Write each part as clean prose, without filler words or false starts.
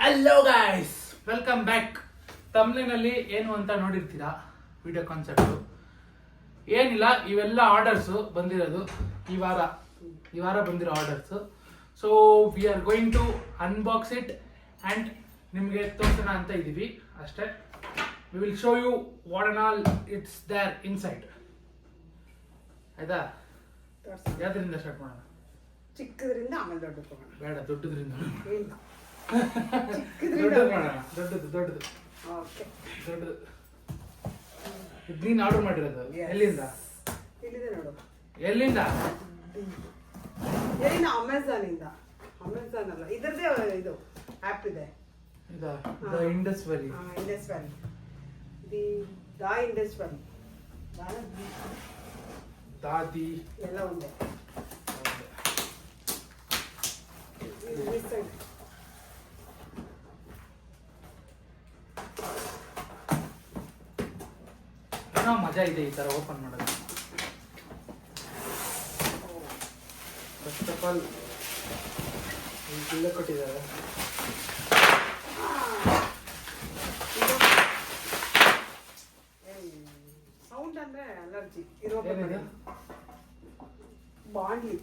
Hello guys, welcome back. ತಮ್ಲಿನಲ್ಲಿ ಏನು ಅಂತ ನೋಡಿರ್ತೀರಾ ವಿಡಿಯೋ ಕಾನ್ಸೆಪ್ಟು. ಏನಿಲ್ಲ, ಇವೆಲ್ಲ ಆರ್ಡರ್ಸು ಬಂದಿರೋದು ಈ ವಾರ ಬಂದಿರೋ orders. So we are going to unbox it and ನಿಮಗೆ ತೋರಿಸೋಣ ಅಂತ ಇದ್ದೀವಿ ಅಷ್ಟೇ. We will show you what on all it's there inside. ಆಯ್ತಾ? ಯಾವ್ದ್ರಿಂದ ಸ್ಟಾರ್ಟ್ ಮಾಡೋಣ? ಚಿಕ್ಕದ್ರಿಂದ ಆಮೇಲೆ ದೊಡ್ಡದು ತಗೋಣ. ಬೇಡ, ದೊಡ್ಡದ್ರಿಂದ. ದೊಡ್ಡದು. ಇದು ನೀನು ಆರ್ಡರ್ ಮಾಡಿರೋದು ಎಲ್ಲಿಂದ? ಇಲ್ಲಿದೆ ನೋಡು. ಎಲ್ಲಿಂದ? ಅಮೆಝಾನ್ ಅಲ್ಲ, ಇದರದೇ ಇದು ಆ್ಯಪ್ ಇದೆ. Indus valley. Indus valley. The Indus valley. ದಾದಿ ಎಲ್ಲ ಒಂದೇ. ಏನೋ ಮಜಾ ಇದೆ ಈ ತರ ಓಪನ್ ಮಾಡೋದು. ಫಸ್ಟ್ ಆಫ್ ಆಲ್ ಇಲ್ಲೇ ಕೊಟ್ಟಿದ್ದಾರೆ. ಸೌಂಡ್ ಅಂದ್ರೆ ಅಲರ್ಜಿ ಇರೋ. ಬಾಂಡ್ಲಿ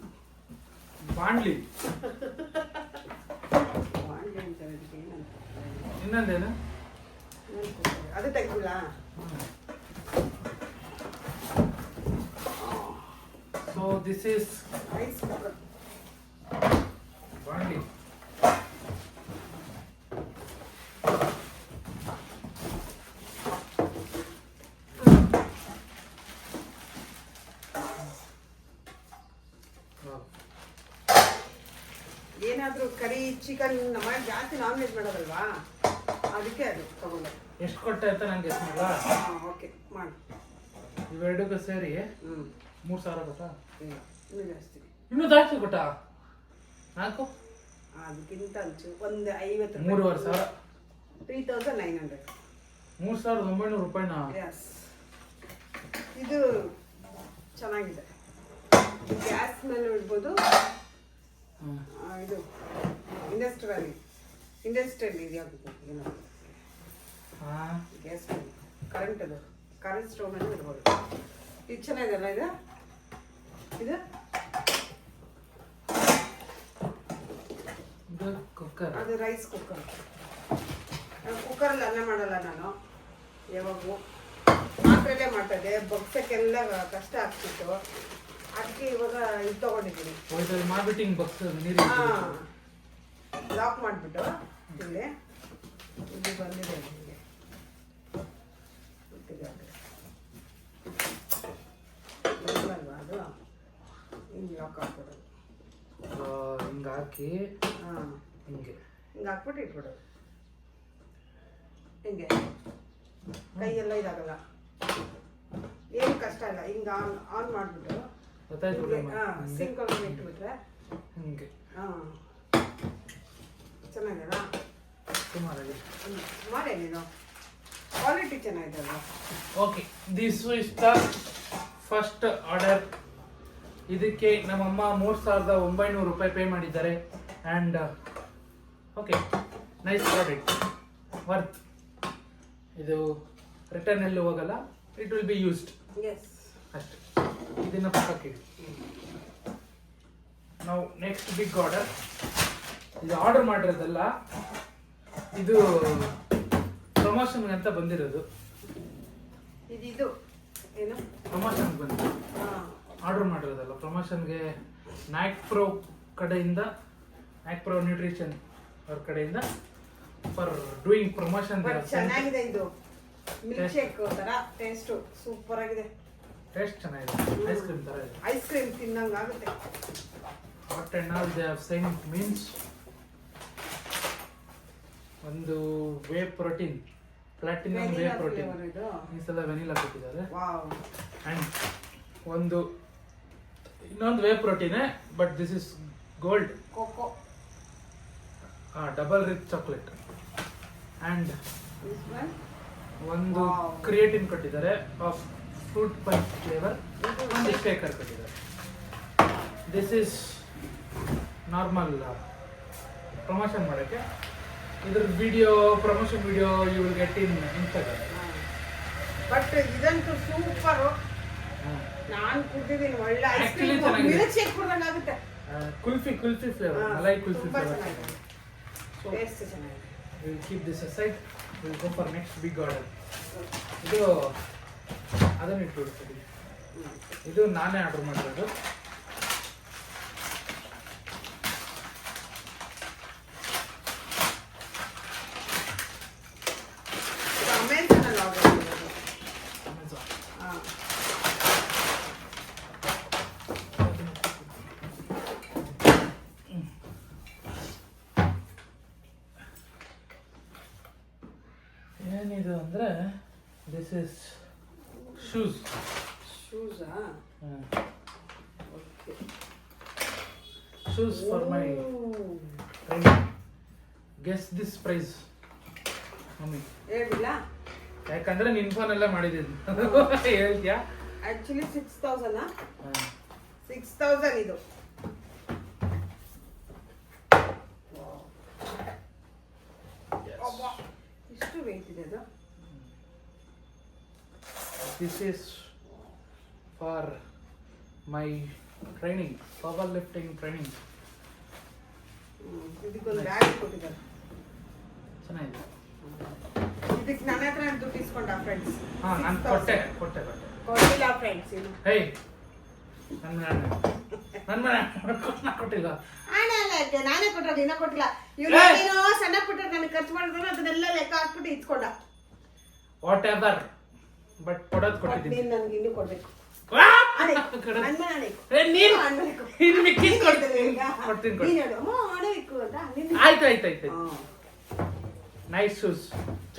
ಅಂತಾರೆ ಅದಕ್ಕೆ. ಇನ್ನೊಂದೇನು? ಅದು ತೆಗಿಲ್ಲ. So this is rice cooker. ಬಾಂಡ್ಲಿ. ಏನಾದ್ರೂ ಕರಿ ಚಿಕನ್ ನಮ್ಮ ಜಾಸ್ತಿ ನಾನ್ ವೆಜ್ ಮಾಡೋದಲ್ವಾ, ಅದಕ್ಕೆ ಅದು ತಗೊಂಡೆ. ಎಷ್ಟು ಕೊಟ್ಟೆ ಅಂತ ನಂಗೆ ಗೆಸ್ ಮಾಡಲ್ಲ. ಓಕೆ ಮಾಡಿ. ಇವೆರಡಕ್ಕೂ ಸೇರಿ 3,000 ಕೊಟ್ಟ? ಇನ್ನೂ ಜಾಸ್ತಿ. ಇನ್ನೂ ಜಾಸ್ತಿ ಕೊಟ್ಟ? 4? ಅದಕ್ಕಿಂತ ಅಂಚು ಒಂದು 50. 3,500. 3,900. 3,900 ರೂಪಾಯಿನಾ? ಎಸ್. ಇದು ಚೆನ್ನಾಗಿದೆ. ಗ್ಯಾಸ್ ಮೇಲೆ ಇಡ್ಬೋದು. ಇದು ಇಂಡಸ್ಟ್ರಿಯಲ್ ಇದೆಯಾ ಏನೋ ಗ್ಯಾಸ್ ಮೇಲೆ ಕರೆಂಟ್ ಸ್ಟವ್ ಮೇಲೆ ಇಡ್ಬೋದು. ಇದು ಚೆನ್ನಾಗಿದೆಲ್ಲ. ಇದು ಕುಕ್ಕರ್. ಅದು ರೈಸ್ ಕುಕ್ಕರಲ್ಲಿ ಅನ್ನ ಮಾಡಲ್ಲ ನಾನು. ಯಾವಾಗೂ ಪಾತ್ರೆಲ್ಲೇ ಮಾಡ್ತಾಯಿದ್ದೆ. ಬಗ್ಸಕ್ಕೆಲ್ಲ ಕಷ್ಟ ಆಗ್ತಿತ್ತು. ಅದಕ್ಕೆ ಇವಾಗ ಇದು ತಗೊಂಡಿದ್ದೀನಿ. ಮಾರ್ಕೆಟಿಂಗ್ ಬಾಕ್ಸ್ ನೀರು ಲಾಕ್ ಮಾಡಿಬಿಟ್ಟು ಇಲ್ಲಿ ಬಂದಿದೆ. ನಿಮಗೆ ಅಲ್ವಾ? ಅದು ಹಿಂಗೆ ಲಾಕ್ ಹಾಕ್ಬಿಡೋದು. ಹಿಂಗೆ ಹಾಕಿ ಹಿಂಗೆ ಹಾಕ್ಬಿಟ್ಟು ಇಟ್ಬಿಡೋದು. ಹಿಂಗೆ ಕೈಯೆಲ್ಲ ಇದಾಗಲ್ಲ, ಏನು ಕಷ್ಟ ಇಲ್ಲ. ಹಿಂಗೆ ಆನ್ ಮಾಡಿಬಿಟ್ಟು ಸಿಂಕ್ ಒಳಗೆ ಇಟ್ಬಿಟ್ರೆ ಹಿಂಗೆ. ಚೆನ್ನಾಗಿದೆಲ್ಲ. ಸುಮಾರಾಗಿ ಮಾಡಿ ನೀನು. ಕ್ವಾಲಿಟಿ ಚೆನ್ನಾಗಿದೆ ಅಲ್ವಾ? Okay, this is the first order. ಇದಕ್ಕೆ ನಮ್ಮಮ್ಮ 3,900 ರೂಪಾಯಿ ಪೇ ಮಾಡಿದ್ದಾರೆ. And okay, nice product, worth. ಇದು ರಿಟರ್ನ್ ಎಲ್ಲೂ ಹೋಗಲ್ಲ. ಇಟ್ ವಿಲ್ ಬಿ ಯೂಸ್ಡ್ ಅಷ್ಟೇ. ಇದನ್ನು ಪಕ್ಕಕ್ಕೆ ಇಡಿ. ನಾವು ನೆಕ್ಸ್ಟ್ ಬಿಗ್ ಆರ್ಡರ್. ಇದು ಆರ್ಡರ್ ಮಾಡಿರೋದಲ್ಲ, ಇದು ಪ್ರಮೋಷನ್ಗೆ ಅಂತ ಬಂದಿರೋದು. ಇದು ಏನು ಪ್ರಮೋಷನ್ಗೆ ಬಂದಿದೆ, ಆರ್ಡರ್ ಮಾಡಿರೋದಲ್ಲ. ಪ್ರಮೋಷನ್ಗೆ ನ್ಯಾಕ್ ಪ್ರೋ ಕಡೆಯಿಂದ, ನ್ಯಾಕ್ ಪ್ರೋ ನ್ಯೂಟ್ರಿಷನ್ ಅವ್ರ ಕಡೆಯಿಂದ ಫಾರ್ ಡೂಯಿಂಗ್ ಪ್ರಮೋಷನ್. ಚೆನ್ನಾಗಿದೆ. ಇದು ಮಿಲ್ಕ್ ಶೇಕ್ ತರ ಟೇಸ್ಟ್ ಸೂಪರ್ ಆಗಿದೆ. ಟೇಸ್ಟ್ ಚೆನ್ನಾಗಿದೆ, ಐಸ್ ಕ್ರೀಮ್ ತರ ಇದೆ. ಐಸ್ ಕ್ರೀಮ್ ತಿನ್ನಂಗೆ ಆಗುತ್ತೆ. What and all they have sent means ಒಂದು whey protein, platinum whey protein. ಈ ಸಲ ವೆನಿಲಾ ಕೊಟ್ಟಿದ್ದಾರೆ. ಆ್ಯಂಡ್ ಇನ್ನೊಂದು whey protein, but this is gold cocoa. Double rich chocolate. And ಒಂದು ಕ್ರಿಯೇಟಿನ್ ಕೊಟ್ಟಿದ್ದಾರೆ ಆಫ್ ಫ್ರೂಟ್ ಪಂಚ್ ಫ್ಲೇವರ್. ಒಂದು ಶೇಕರ್ ಕೊಟ್ಟಿದ್ದಾರೆ. This is normal promotion ಮಾಡೋಕ್ಕೆ. ಇದ್ರ video promotion video you will get in Instagram. But ಇದಂತೂ super. ನಾನು ಕುಡಿದಿದ್ದೀನಿ, ಒಳ್ಳೆ ice Actually cream ಚೆನ್ನಾಗಿದೆ. ಮಿಲ್ಕ್ ಶೇಕ್ ಕುಡ್ದಂಗೆ ಆಗುತ್ತೆ. ಕುಲ್ಫಿ ಫ್ಲೇವರ್, ಮಲೈ ಕುಲ್ಫಿ ತುಂಬಾ ಫ್ಲೇವರ್. ಚೆನ್ನಾಗಿದೆ, ಟೇಸ್ಟ್ ಚೆನ್ನಾಗಿದೆ. Will keep this aside, will go for next big order. ಇದು ಅದನ್ನ ಇಟ್ಬಿಡ್ತೀವಿ. ಇದು ನಾನೇ ಆರ್ಡರ್ ಮಾಡಿರೋದು. ಅಮೆಝಾನಲ್ಲಿ ಆರ್ಡರ್ ಮಾಡಿರೋದು. Amazon. ಹಾಂ, ಏನಿದು ಅಂದ್ರೆ ದಿಸ್ ಇಸ್ ಶೂಸ್. ಶೂಸಾ? Okay. Shoes for my training. Guess this price mummy. ಹೇಳಿಲ್ಲ, ಯಾಕಂದ್ರೆ ನಿನ್ ಫೋನಲ್ಲೇ ಮಾಡಿದ್ದೀನಿ. ಹೇಳ್ತೀಯಾ? ಆಕ್ಚುಲಿ 6000. 6000 ಇದು. ಅಬ್ಬಾ, ಇಷ್ಟು ವೇಟ್ ಇದೆ ಅದು. This is for my training, powerlifting training. ಇದಕ್ಕೊಂದು ಬ್ಯಾಗ್ ಕೊಟ್ಟಿದ್ದಾರೆ. ಚೆನ್ನಾಗಿದೆ. ಇದಕ್ಕೆ ನನ್ನ ಹತ್ರ ದುಡ್ಡು ಇಸ್ಕೊಂಡ ಫ್ರೆಂಡ್ಸ್. ಹಾ, ನಾನು ಕೊಟ್ಟೆ. ಕೊಟ್ಟಿಲ್ಲ ಫ್ರೆಂಡ್ಸ್ ಇನ್ನು. ಹೇ, ನನ್ನ ಮನೆ ಕೊಟ್ಟಿಲ್ಲ. ಅಲ್ಲ, ನಾನೇ ಕೊಟ್ಟರು, ಇನ್ನ ಕೊಟ್ಟಿಲ್ಲ. ಇವ್ರು ಏನೋ ಸಣ್ಣ ಪುಟ್ಟ ನನಗೆ ಖರ್ಚು ಮಾಡಿದ್ರು, ಅದನ್ನೆಲ್ಲ ಲೆಕ್ಕ ಹಾಕ್ಬಿಟ್ಟು ಇಸ್ಕೊಂಡ. ವಾಟ್ ಎವರ್, ಬಟ್ ಕೊಡೋದು ಕೊಟ್ಟಿದ್ದೀನಿ. ನೀನು ನನಗೆ ಇನ್ನೂ ಕೊಡ್ಬೇಕು. ಆಯ್ತು. Nice shoes.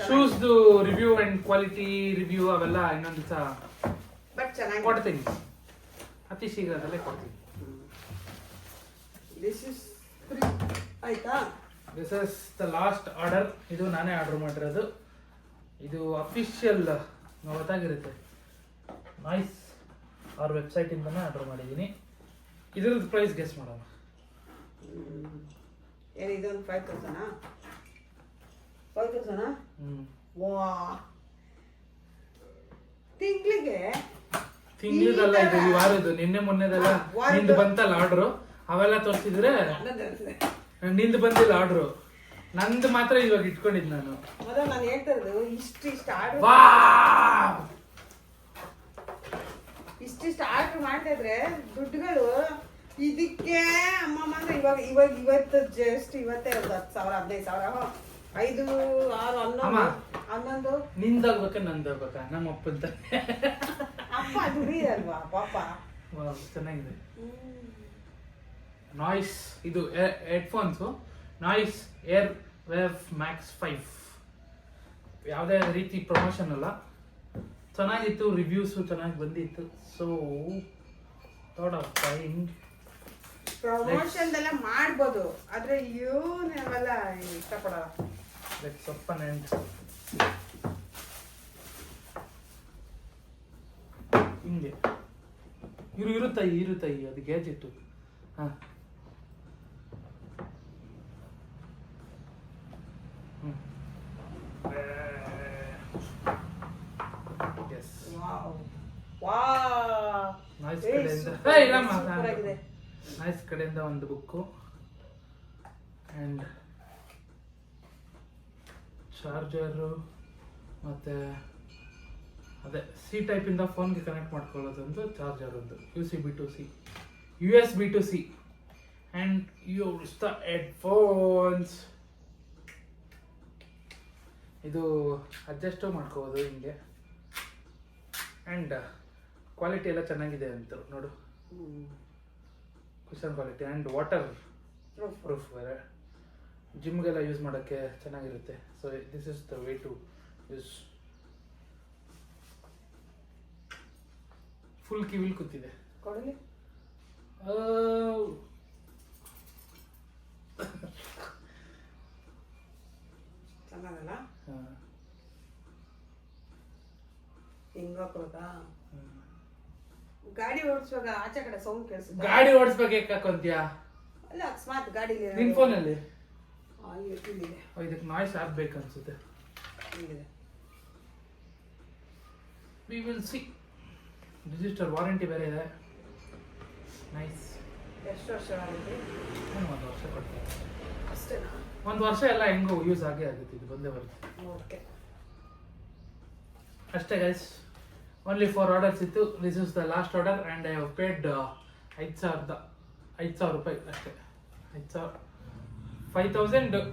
ಶೂಸ್ದು ರಿವ್ಯೂ ಅಂಡ್ ಕ್ವಾಲಿಟಿ ರಿವ್ಯೂ ಅವೆಲ್ಲ ಇನ್ನೊಂದು ದಿವಸ ಬಟ್ ಚೆನ್ನಾಗಿ ಕೊಡ್ತೀನಿ. ಅತಿ ಶೀಘ್ರದಲ್ಲೇ ಕೊಡ್ತೀನಿ. ಆಯ್ತಾ? This is the last order. ಇದು ನಾನೇ ಆರ್ಡರ್ ಮಾಡಿರೋದು. ಇದು ಅಫಿಷಿಯಲ್ ಗೊತ್ತಾಗಿರುತ್ತೆ. ನೈಸ್ ಅವ್ರ ವೆಬ್ಸೈಟಿಂದನೇ ಆರ್ಡರ್ ಮಾಡಿದ್ದೀನಿ. ಇದ್ರದ್ದು ಪ್ರೈಸ್ ಗೆಸ್ ಮಾಡೋಣ. ಏನು ಇದೊಂದು 5000? 5000? ವಾ, ತಿಂಗಳಿಗಲ್ಲ, ಇದು ಈ ವಾರದ್ದು. ನಿನ್ನೆ ಮೊನ್ನೆದೆಲ್ಲ ನಿಂದು ಬಂತಲ್ಲ ಆರ್ಡ್ರು, ಅವೆಲ್ಲ ತೋರಿಸಿದ್ರೆ ನಿಂದು ಬಂದಿಲ್ಲ ಆರ್ಡ್ರು. ನಂದು ಮಾತ್ರ ಇವಾಗ ಇಟ್ಕೊಂಡಿದ್ ನಾನು. ಮೊದಲು ನಾನು ಹೇಳ್ತಾ ಇರೋದು ಇಷ್ಟು ಆರ್ಡರ್ ಮಾಡ್ತಾ ಇದ್ರೆ ದುಡ್ಡುಗಳು ಇದಕ್ಕೆ ಅಮ್ಮ ಅಂದ್ರೆ ಇವತ್ತು ಜಸ್ಟ್ ಇವತ್ತೇ 10,000 15,000 5 6 11 ನಿಂದಾಗ್ಬೇಕ ನಂದಾಗ್ಬೇಕ? ನಮ್ಮ ಅಪ್ಪಂತ ಅಪ್ಪ ದುಡಿಯಲ್ವಾ ಪಾಪ. ಚೆನ್ನಾಗಿದೆ. ನಾಯ್ಸ್. ಇದು headphones noise air wave Max 5. ಯಾವುದೇ ರೀತಿ ಪ್ರಮೋಷನ್ ಅಲ್ಲ, ಚೆನ್ನಾಗಿತ್ತು. ರಿವ್ಯೂಸು ಚೆನ್ನಾಗಿ ಬಂದಿತ್ತು. So thought of buying. Promotion ಎಲ್ಲ ಮಾಡ್ಬೋದು, ಆದ್ರೆ ಇವನ್ನೆಲ್ಲ ಇಷ್ಟಪಡಲ್ಲ. ಲೆಟ್ಸ್ ಓಪನ್ ಅಂಡ್ ಹಿಂಗೆ ಇರುತ್ತಾಯಿ ಅದು ಗ್ಯಾಜೆಟ್. ಹಾಂ, ನೈಸ್ ಕಡೆಯಿಂದ ಒಂದು ಬುಕ್ಕು ಆ್ಯಂಡ್ ಚಾರ್ಜರು, ಮತ್ತು ಅದೇ ಸಿ ಟೈಪಿಂದ ಫೋನ್ಗೆ ಕನೆಕ್ಟ್ ಮಾಡ್ಕೊಳ್ಳೋದೊಂದು ಚಾರ್ಜರ್, ಒಂದು USB to C and use the headphones. ಇದು ಅಡ್ಜಸ್ಟು ಮಾಡ್ಕೋಬೋದು ಹಿಂಗೆ. ಆ್ಯಂಡ್ ಕ್ವಾಲಿಟಿ ಎಲ್ಲ ಚೆನ್ನಾಗಿದೆ ಅಂತ ನೋಡು. Cushion quality and waterproof ಬೇರೆ. ಜಿಮ್ಗೆಲ್ಲ ಯೂಸ್ ಮಾಡೋಕ್ಕೆ ಚೆನ್ನಾಗಿರುತ್ತೆ. So this is the way to use. Full ಕಿವಿಲ್ ಕೂತಿದೆ. ಕೊಡಲಿ ಚೆನ್ನಾಗಲ್ಲ. ಹಿಂಗ ಹಾಕೋದಾ? ಗಾಡಿ ಓಡಿಸುವಾಗ ಆಚೆ ಕಡೆ ಸೌಂಡ್ ಕೇಳಿಸುತ್ತೆ. ಗಾಡಿ ಓಡಿಸ್ಬೇಕು ಯಾಕೆ ಹಾಕೊಂತೀಯಾ? ಅಲ್ಲ, ಅಕಸ್ಮಾತ್ ಗಾಡಿ ನಿನ್ ಫೋನಲ್ಲಿ ಇಲ್ಲಿದೆ ಇದಕ್ಕೆ ನಾಯ್ಸ್ ಆಗ್ಬೇಕು ಅನ್ಸುತ್ತೆ. ಇಲ್ಲಿದೆ. We will see. Register warranty ಬೇರೆ ಇದೆ. ನೈಸ್. ಎಷ್ಟು ವರ್ಷ ಆಗಿದೆ? ಏನು 1 ವರ್ಷ ಕೊಡ್ತಾರೆ ಅಷ್ಟೇನಾ? 1 ವರ್ಷ ಎಲ್ಲ ಹೆಂಗೋ ಯೂಸ್ ಆಗೇ ಆಗುತ್ತೆ, ಇದು ಬಂದೇ ಬರುತ್ತೆ. ಓಕೆ ಅಷ್ಟೇ ಗೈಸ್, ಓನ್ಲಿ 4 ಆರ್ಡರ್ಸ್ ಇತ್ತು. This is the last order and I have paid 5,000 ರೂಪಾಯಿ ಅಷ್ಟೇ. 5,000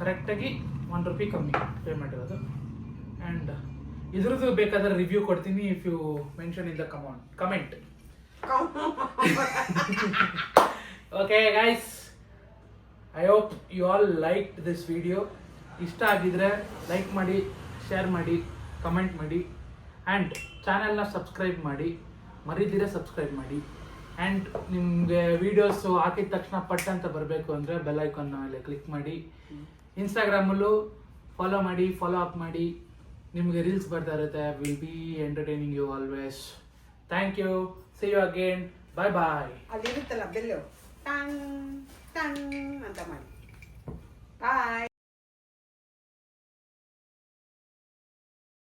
ಕರೆಕ್ಟಾಗಿ 1 ರೂಪಾಯಿ ಕಮ್ಮಿ ಪೇ ಮಾಡಿರೋದು. ಆ್ಯಂಡ್ ಇದ್ರದ್ದು ಬೇಕಾದ್ರೆ ರಿವ್ಯೂ ಕೊಡ್ತೀನಿ if you mention in the comment. Okay guys, I hope you all like this video. ಇಷ್ಟ ಆಗಿದ್ರೆ ಲೈಕ್ ಮಾಡಿ, ಶೇರ್ ಮಾಡಿ, ಕಮೆಂಟ್ ಮಾಡಿ ಆ್ಯಂಡ್ ಚಾನೆಲ್ನ ಸಬ್ಸ್ಕ್ರೈಬ್ ಮಾಡಿ, ಮರಿದಿರ ಸಬ್ಸ್ಕ್ರೈಬ್ ಮಾಡಿ. ಆ್ಯಂಡ್ ನಿಮಗೆ ವೀಡಿಯೋಸು ಹಾಕಿದ ತಕ್ಷಣ ಪಟ್ ಅಂತ ಬರಬೇಕು ಅಂದರೆ ಬೆಲ್ ಐಕಾನ್ನ ಮೇಲೆ ಕ್ಲಿಕ್ ಮಾಡಿ. ಇನ್ಸ್ಟಾಗ್ರಾಮಲ್ಲೂ ಫಾಲೋ ಮಾಡಿ, ಫಾಲೋ ಅಪ್ ಮಾಡಿ. ನಿಮಗೆ ರೀಲ್ಸ್ ಬರ್ತಾ ಇರುತ್ತೆ. Will be entertaining you always. Thank you. See you again. Bye bye. ಅಲ್ಲಿರುತ್ತಲ್ಲ ಬೆಲ್ಲು ಟಂಗ್ ಟಂಗ್ ಅಂತ ಮಾಡಿ.